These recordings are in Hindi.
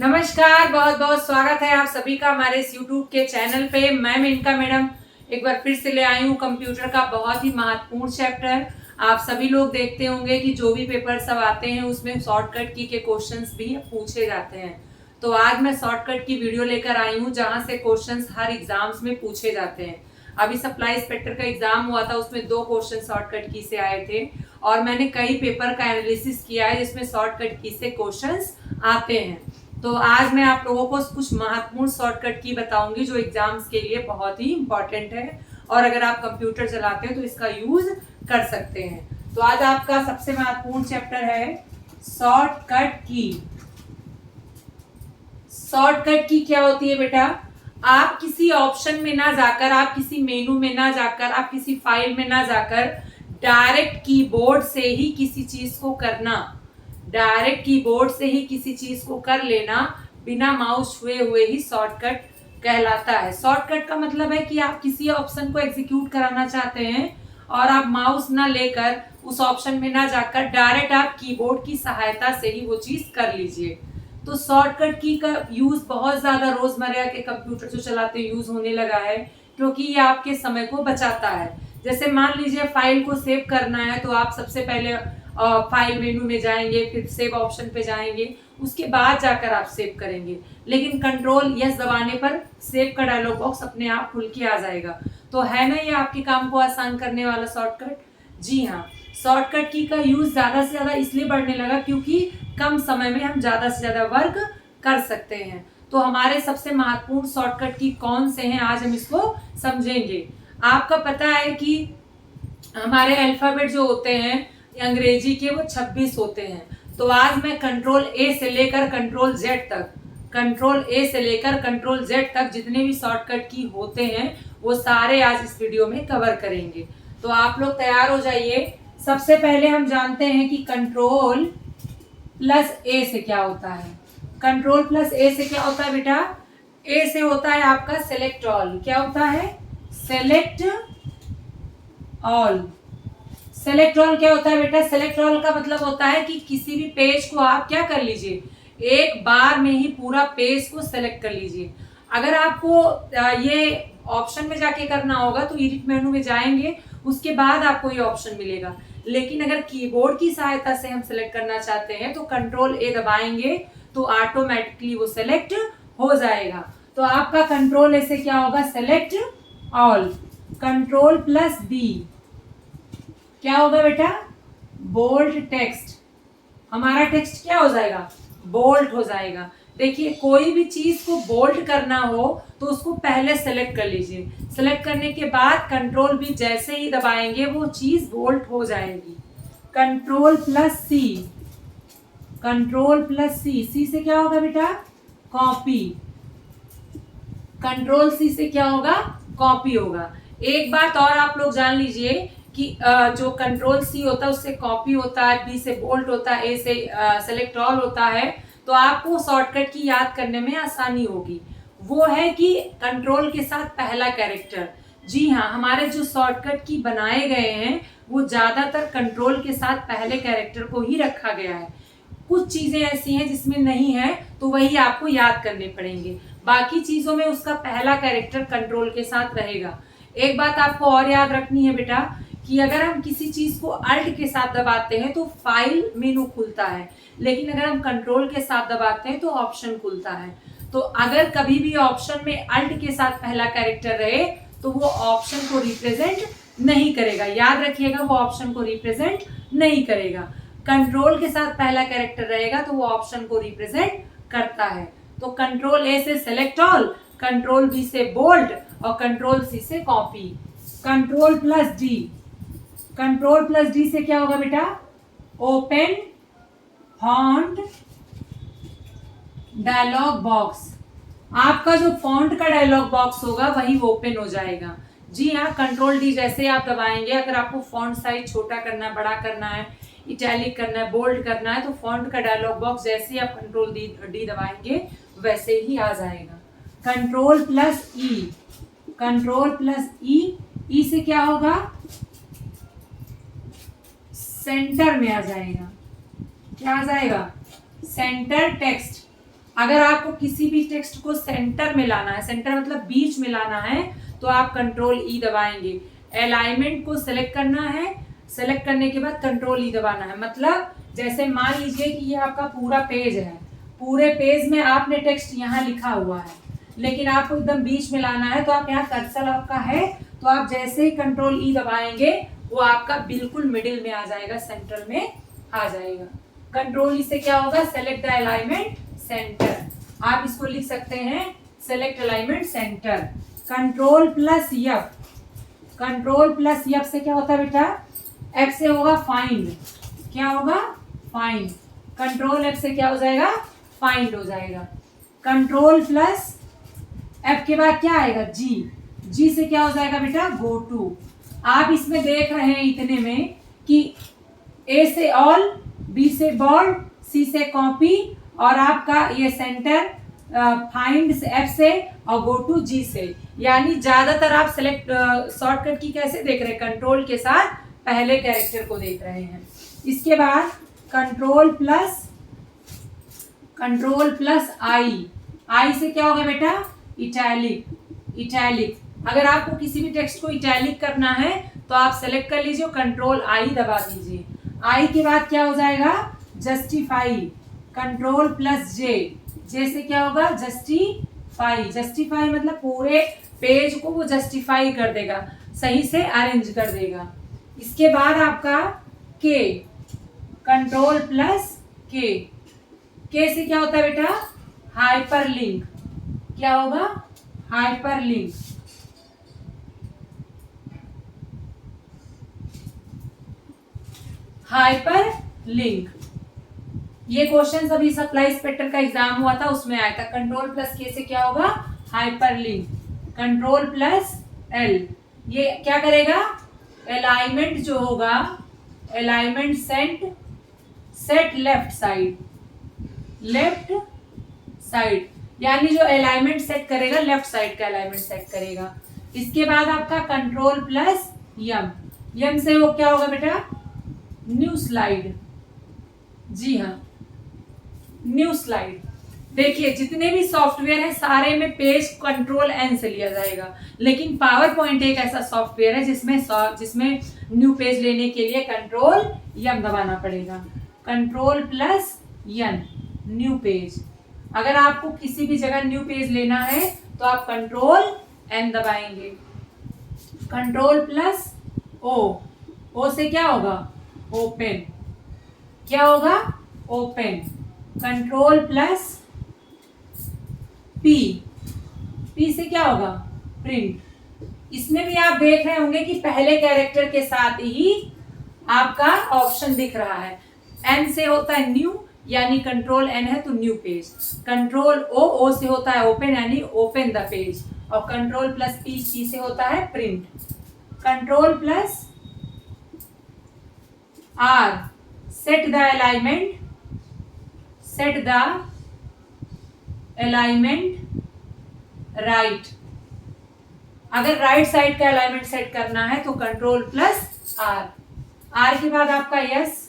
नमस्कार, बहुत बहुत स्वागत है आप सभी का हमारे इस YouTube के चैनल पे। मैं मेनका मैडम एक बार फिर से ले आई हूँ कंप्यूटर का बहुत ही महत्वपूर्ण चैप्टर। आप सभी लोग देखते होंगे कि जो भी पेपर सब आते हैं उसमें शॉर्टकट की के क्वेश्चंस भी पूछे जाते हैं। तो आज मैं शॉर्टकट की वीडियो लेकर आई हूँ जहाँ से क्वेश्चंस हर एग्जाम्स में पूछे जाते हैं। अभी सप्लाई इंस्पेक्टर का एग्जाम हुआ था, उसमें 2 क्वेश्चन शॉर्टकट की से आए थे और मैंने कई पेपर का एनालिसिस किया है जिसमें शॉर्टकट की से क्वेश्चंस आते हैं। तो आज मैं आप लोगों को कुछ महत्वपूर्ण शॉर्टकट की बताऊंगी जो एग्जाम्स के लिए बहुत ही इंपॉर्टेंट है और अगर आप कंप्यूटर चलाते हैं तो इसका यूज कर सकते हैं। तो आज आपका सबसे महत्वपूर्ण चैप्टर है शॉर्टकट की। शॉर्टकट की क्या होती है बेटा? आप किसी ऑप्शन में ना जाकर, आप किसी मेनू में ना जाकर, आप किसी फाइल में ना जाकर डायरेक्ट कीबोर्ड से ही किसी चीज को करना, डायरेक्ट कीबोर्ड से ही किसी चीज को कर लेना बिना माउस छुए हुए ही शॉर्टकट कहलाता है। शॉर्टकट का मतलब है कि आप किसी ऑप्शन को एग्जीक्यूट कराना चाहते हैं और आप माउस ना लेकर उस ऑप्शन में ना जाकर डायरेक्ट आप कीबोर्ड की सहायता से ही वो चीज कर लीजिए। तो शॉर्टकट की का यूज बहुत ज्यादा रोजमर्रा के कंप्यूटर जो चलाते यूज होने लगा है क्योंकि ये आपके समय को बचाता है। जैसे मान लीजिए फाइल को सेव करना है तो आप सबसे पहले फाइल मेनू में जाएंगे, फिर सेव ऑप्शन पे जाएंगे, उसके बाद जाकर आप सेव करेंगे। लेकिन कंट्रोल यस दबाने पर सेव का डायलॉग बॉक्स अपने आप खुल के आ जाएगा। तो है ना ये आपके काम को आसान करने वाला शॉर्टकट? जी हाँ, शॉर्टकट की का यूज ज्यादा से ज्यादा इसलिए बढ़ने लगा क्योंकि कम समय में हम ज्यादा से ज्यादा वर्क कर सकते हैं। तो हमारे सबसे महत्वपूर्ण शॉर्टकट की कौन से हैं आज हम इसको समझेंगे। आपका पता है कि हमारे अल्फाबेट जो होते हैं अंग्रेजी के वो 26 होते हैं। तो आज मैं कंट्रोल ए से लेकर कंट्रोल जेड तक, कंट्रोल ए से लेकर कंट्रोल जेड तक जितने भी शॉर्टकट की होते हैं वो सारे आज इस वीडियो में कवर करेंगे। तो आप लोग तैयार हो जाइए। सबसे पहले हम जानते हैं कि कंट्रोल प्लस ए से क्या होता है। कंट्रोल प्लस ए से क्या होता है बेटा? ए से होता है आपका सेलेक्ट ऑल। क्या होता है? Select all. सेलेक्ट ऑल क्या होता है बेटा? सेलेक्ट ऑल का मतलब होता है कि किसी भी पेज को आप क्या कर लीजिए, एक बार में ही पूरा पेज को सेलेक्ट कर लीजिए। अगर आपको ये ऑप्शन में जाके करना होगा तो एडिट मेनू में जाएंगे, उसके बाद आपको ये ऑप्शन मिलेगा। लेकिन अगर कीबोर्ड की सहायता से हम सेलेक्ट करना चाहते हैं तो कंट्रोल ए दबाएंगे तो ऑटोमेटिकली वो सेलेक्ट हो जाएगा। तो आपका कंट्रोल ए से क्या होगा? Select all. Control plus B क्या होगा बेटा? Bold text. हमारा टेक्स्ट क्या हो जाएगा? बोल्ड हो जाएगा। देखिए, कोई भी चीज को बोल्ड करना हो तो उसको पहले सेलेक्ट कर लीजिए। सेलेक्ट करने के बाद कंट्रोल भी जैसे ही दबाएंगे वो चीज बोल्ड हो जाएगी। कंट्रोल प्लस सी। कंट्रोल प्लस सी, सी से क्या होगा बेटा? कॉपी। कंट्रोल सी से क्या होगा? कॉपी होगा। एक बात और आप लोग जान लीजिए कि जो कंट्रोल सी होता है उससे कॉपी होता है, बी से बोल्ट होता है, ए से सेलेक्ट ऑल होता है। तो आपको शॉर्टकट की याद करने में आसानी होगी। वो है कि कंट्रोल के साथ पहला कैरेक्टर। जी हाँ, हमारे जो शॉर्टकट की बनाए गए हैं वो ज्यादातर कंट्रोल के साथ पहले कैरेक्टर को ही रखा गया है। कुछ चीजें ऐसी हैं जिसमें नहीं है तो वही आपको याद करने पड़ेंगे। बाकी चीजों में उसका पहला कैरेक्टर कंट्रोल के साथ रहेगा। एक बात आपको और याद रखनी है बेटा कि अगर हम किसी चीज को अल्ट के साथ दबाते हैं तो फाइल मेनू खुलता है, लेकिन अगर हम कंट्रोल के साथ दबाते हैं तो ऑप्शन खुलता है। तो अगर कभी भी ऑप्शन में अल्ट के साथ पहला कैरेक्टर रहे तो वो ऑप्शन को रिप्रेजेंट नहीं करेगा। याद रखिएगा, वो ऑप्शन को रिप्रेजेंट नहीं करेगा। कंट्रोल के साथ पहला कैरेक्टर रहेगा तो वो ऑप्शन को रिप्रेजेंट करता है। तो कंट्रोल ए से सेलेक्ट ऑल, कंट्रोल बी से बोल्ड और कंट्रोल सी से copy. Control plus D. Control plus D से क्या होगा बेटा? Open font dialog box. आपका जो फॉन्ट का डायलॉग बॉक्स होगा वही ओपन हो जाएगा। जी हाँ, कंट्रोल डी जैसे आप दबाएंगे, अगर आपको फॉन्ट साइज छोटा करना है, बड़ा करना है, इटैलिक करना है, बोल्ड करना है तो फॉन्ट का डायलॉग बॉक्स जैसे ही आप कंट्रोल डी दबाएंगे वैसे ही आ जाएगा। कंट्रोल प्लस ई। कंट्रोल प्लस ई। ई से क्या होगा? सेंटर में आ जाएगा। क्या आ जाएगा? Centre text. अगर आपको किसी भी टेक्स्ट को सेंटर में लाना है, सेंटर मतलब बीच में लाना है, तो आप कंट्रोल ई दबाएंगे। अलाइनमेंट को सिलेक्ट करना है, सेलेक्ट करने के बाद कंट्रोल ई दबाना है। मतलब जैसे मान लीजिए कि ये आपका पूरा पेज है, पूरे पेज में आपने टेक्स्ट यहाँ लिखा हुआ है, लेकिन आपको एकदम बीच में लाना है, तो आप यहाँ कर्सर आपका है, तो आप जैसे ही कंट्रोल ई दबाएंगे वो आपका बिल्कुल मिडिल में आ जाएगा, सेंटर में आ जाएगा। कंट्रोल ई से क्या होगा, सेलेक्ट द अलाइनमेंट सेंटर। आप इसको लिख सकते हैं select alignment centre. Control plus F, control plus F से क्या होता है बेटा, एफ से होगा फाइंड, क्या होगा, फाइंड। कंट्रोल एफ से क्या हो जाएगा, फाइंड हो जाएगा। कंट्रोल प्लस एफ के बाद क्या आएगा, जी, जी से क्या हो जाएगा बेटा, गो टू। आप इसमें देख रहे हैं इतने में कि ए से ऑल, बी से बॉल्ड, सी से कॉपी, और आपका ये सेंटर फाइंड एफ से और गो टू जी से। यानी ज्यादातर आप सेलेक्ट शॉर्टकट की कैसे देख रहे हैं, कंट्रोल के साथ पहले कैरेक्टर को देख रहे हैं। इसके बाद कंट्रोल प्लस आई, आई से क्या होगा बेटा, इटैलिक, इटैलिक। अगर आपको किसी भी टेक्स्ट को इटैलिक करना है तो आप सेलेक्ट कर लीजिए, कंट्रोल आई दबा दीजिए। आई के बाद क्या हो जाएगा, जस्टिफाई। कंट्रोल प्लस जे, जे से क्या होगा, जस्टिफाई। जस्टिफाई मतलब पूरे पेज को वो जस्टिफाई कर देगा, सही से अरेंज कर देगा। इसके बाद आपका के, कंट्रोल प्लस के से क्या होता है बेटा, हाइपरलिंक। क्या होगा, हाइपरलिंक। हाइपरलिंक, ये क्वेश्चन अभी सप्लाई इंस्पेक्टर का एग्जाम हुआ था, उसमें आया था। कंट्रोल प्लस के से क्या होगा, हाइपरलिंक। कंट्रोल प्लस एल, ये क्या करेगा, अलाइनमेंट जो होगा, alignment set left side, left side, यानी जो अलाइनमेंट सेट करेगा लेफ्ट साइड का अलाइनमेंट सेट करेगा। इसके बाद आपका कंट्रोल प्लस यम, यम से वो क्या होगा बेटा, न्यू स्लाइड। जी हाँ, न्यू स्लाइड। देखिए जितने भी सॉफ्टवेयर है सारे में पेज कंट्रोल एन से लिया जाएगा, लेकिन पावर पॉइंट एक ऐसा सॉफ्टवेयर है जिसमें न्यू पेज लेने के लिए कंट्रोल यम दबाना पड़ेगा। कंट्रोल प्लस यन, न्यू पेज। अगर आपको किसी भी जगह न्यू पेज लेना है तो आप कंट्रोल एन दबाएंगे। कंट्रोल प्लस ओ, ओ से क्या होगा, ओपन। क्या होगा, open. Control plus P, P से क्या होगा, प्रिंट। इसमें भी आप देख रहे होंगे कि पहले कैरेक्टर के साथ ही आपका ऑप्शन दिख रहा है। एन से होता है न्यू, यानी कंट्रोल एन है तो new page. Control O, O से होता है ओपन, यानी ओपन द पेज। और कंट्रोल प्लस पी, पी से होता है print. Control plus R, set the alignment, set the alignment right. अगर राइट साइड का अलाइनमेंट सेट करना है तो कंट्रोल प्लस आर। आर के बाद आपका yes,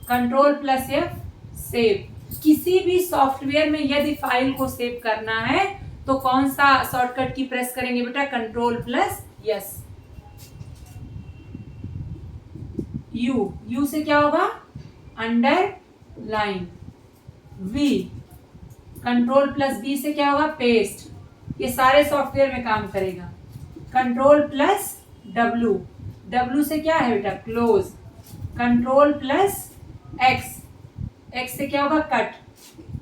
control plus F, save. किसी भी सॉफ्टवेयर में यदि फाइल को सेव करना है तो कौन सा शॉर्टकट की प्रेस करेंगे बेटा, control plus S. U, U से क्या होगा, underline. V, control plus B से क्या होगा, पेस्ट। ये सारे सॉफ्टवेयर में काम करेगा। कंट्रोल प्लस डब्ल्यू, डब्ल्यू से क्या है बेटा, close. Control plus X, X से क्या होगा, cut.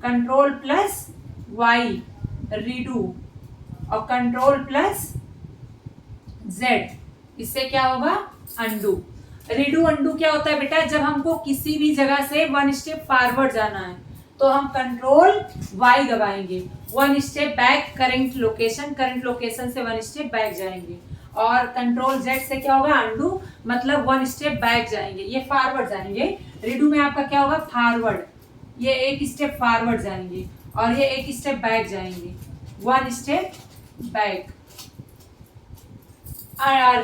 Control plus Y, redo. और कंट्रोल प्लस जेड, इससे क्या होगा, अंडू। रीडू अंडू क्या होता है बेटा, जब हमको किसी भी जगह से वन स्टेप फॉरवर्ड जाना है तो हम कंट्रोल वाई दबाएंगे। One step back, current location, current location से वन स्टेप बैक जाएंगे। और कंट्रोल जेड से क्या होगा, अंडू, मतलब वन स्टेप बैक जाएंगे, ये फॉरवर्ड जाएंगे। रीडू में आपका क्या होगा, फॉरवर्ड, ये एक स्टेप फॉरवर्ड जाएंगे और ये एक स्टेप बैक जाएंगे, वन स्टेप बैक।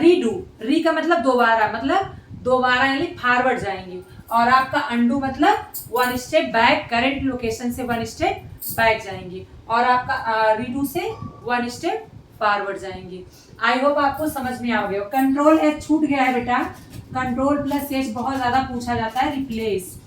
रीडू, री का मतलब दोबारा, मतलब दोबारा यानी फॉरवर्ड जाएंगे। और आपका अंडू मतलब 1 स्टेप बैक, करंट लोकेशन से 1 स्टेप बैक जाएंगे, और आपका रीडू से 1 स्टेप फॉरवर्ड जाएंगे। आई होप आपको समझ में आ गया। कंट्रोल एच छूट गया है बेटा, कंट्रोल प्लस एच बहुत ज्यादा पूछा जाता है। रिप्लेस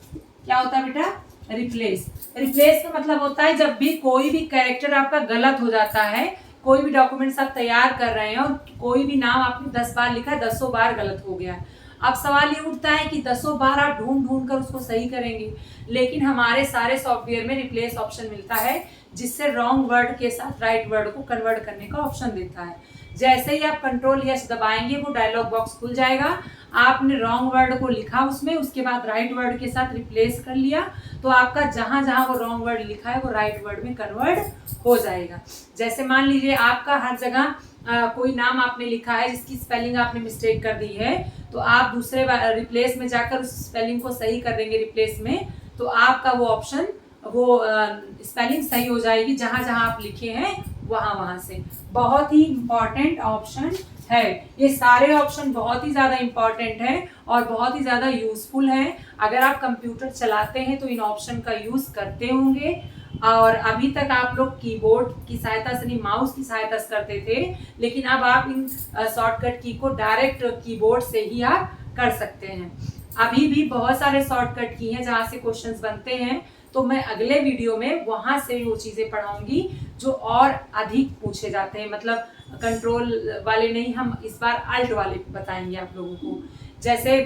क्या होता है बेटा? रिप्लेस। रिप्लेस का मतलब होता है जब भी कोई भी कैरेक्टर आपका गलत हो जाता है, कोई भी डॉक्यूमेंट्स आप तैयार कर रहे हैं और कोई भी नाम आपने 10 बार लिखा है, 10 बार गलत हो गया। अब सवाल ये उठता है कि 10 बार आप ढूंढ ढूंढ कर उसको सही करेंगे, लेकिन हमारे सारे सॉफ्टवेयर में रिप्लेस ऑप्शन मिलता है, जिससे रॉन्ग वर्ड के साथ राइट वर्ड को कन्वर्ट करने का ऑप्शन देता है। जैसे ही आप कंट्रोल यस दबाएंगे वो डायलॉग बॉक्स खुल जाएगा। आपने रॉन्ग वर्ड को लिखा उसमें, उसके बाद राइट वर्ड के साथ रिप्लेस कर लिया, तो आपका जहां जहां वो रॉन्ग वर्ड लिखा है वो राइट वर्ड में कन्वर्ट हो जाएगा। जैसे मान लीजिए आपका हर जगह कोई नाम आपने लिखा है जिसकी स्पेलिंग आपने मिस्टेक कर दी है, तो आप दूसरे रिप्लेस में जाकर उस स्पेलिंग को सही कर देंगे रिप्लेस में, तो आपका वो ऑप्शन वो स्पेलिंग सही हो जाएगी जहां जहां आप लिखे हैं वहां से। बहुत ही इंपॉर्टेंट ऑप्शन है ये, सारे ऑप्शन बहुत ही ज्यादा इंपॉर्टेंट है और बहुत ही ज्यादा यूजफुल है। अगर आप कंप्यूटर चलाते हैं तो इन ऑप्शन का यूज करते होंगे, और अभी तक आप लोग कीबोर्ड की सहायता से नहीं, माउस की सहायता से करते थे, लेकिन अब आप इन शॉर्टकट की को डायरेक्ट कीबोर्ड से ही आप कर सकते हैं। अभी भी बहुत सारे शॉर्टकट की हैं जहाँ से क्वेश्चंस बनते हैं, तो मैं अगले वीडियो में वहां से वो चीजें पढ़ाऊंगी जो और अधिक पूछे जाते हैं। मतलब कंट्रोल वाले नहीं, हम इस बार अल्ट वाले बताएंगे आप लोगों को। जैसे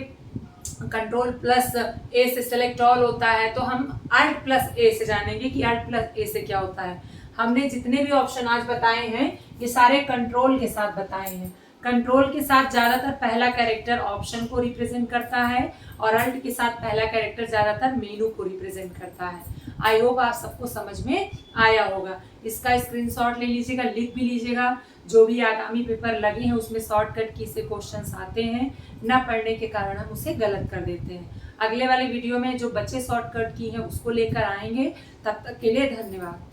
कंट्रोल प्लस ए से सेलेक्ट ऑल होता है, तो हम अल्ट प्लस ए से जानेंगे कि अल्ट प्लस ए से क्या होता है। हमने जितने भी ऑप्शन आज बताए हैं ये सारे कंट्रोल के साथ बताए हैं। कंट्रोल के साथ ज्यादातर पहला कैरेक्टर ऑप्शन को रिप्रेजेंट करता है, और अल्ट के साथ पहला कैरेक्टर ज्यादातर मेनू को रिप्रेजेंट करता है। आई होप आप सबको समझ में आया होगा। इसका स्क्रीनशॉट ले लीजिएगा, लिख भी लीजिएगा। जो भी आगामी पेपर लगे हैं उसमें शॉर्टकट की से क्वेश्चंस आते हैं, न पढ़ने के कारण हम उसे गलत कर देते हैं। अगले वाले वीडियो में जो बच्चे शॉर्टकट की हैं उसको लेकर आएंगे। तब तक के लिए धन्यवाद।